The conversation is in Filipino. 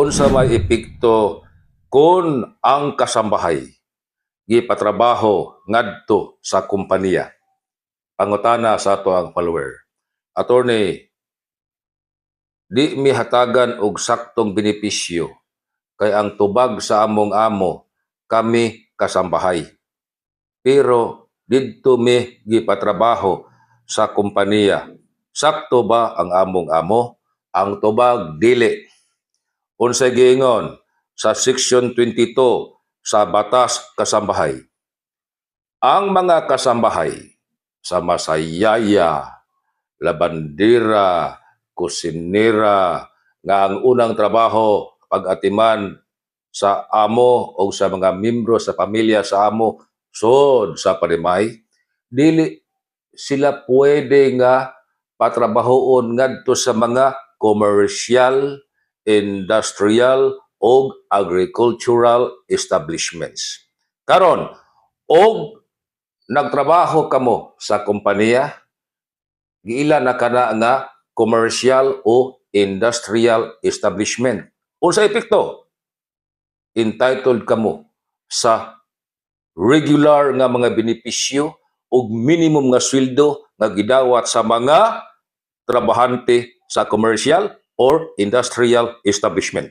unsa may epekto kung ang kasambahay gipatrabaho ngadto sa kompanya? Pangutana sa ato ang follower. Attorney, di mi hatagan og saktong benepisyo kay ang tubag sa among amo kami kasambahay. Pero didto mi gipatrabaho sa kompanya. Sakto ba ang among amo? Ang tubag dili. Unsay giingon sa Section 22 sa Batas Kasambahay? Ang mga kasambahay sa masayaya, labandera, kusinera, nga ang unang trabaho pag-atiman sa amo o sa mga membro sa pamilya sa amo sod sa panimay, dili sila pwede nga patrabahoon ngadto sa mga commercial, industrial o agricultural establishments. Karon, og nagtrabaho kamo sa kompanya, giila na kana nga commercial o industrial establishment. Unsa epekto? Entitled kamo sa regular nga mga benepisyo ug minimum nga sweldo nga gidawat sa mga trabahante sa commercial or industrial establishment.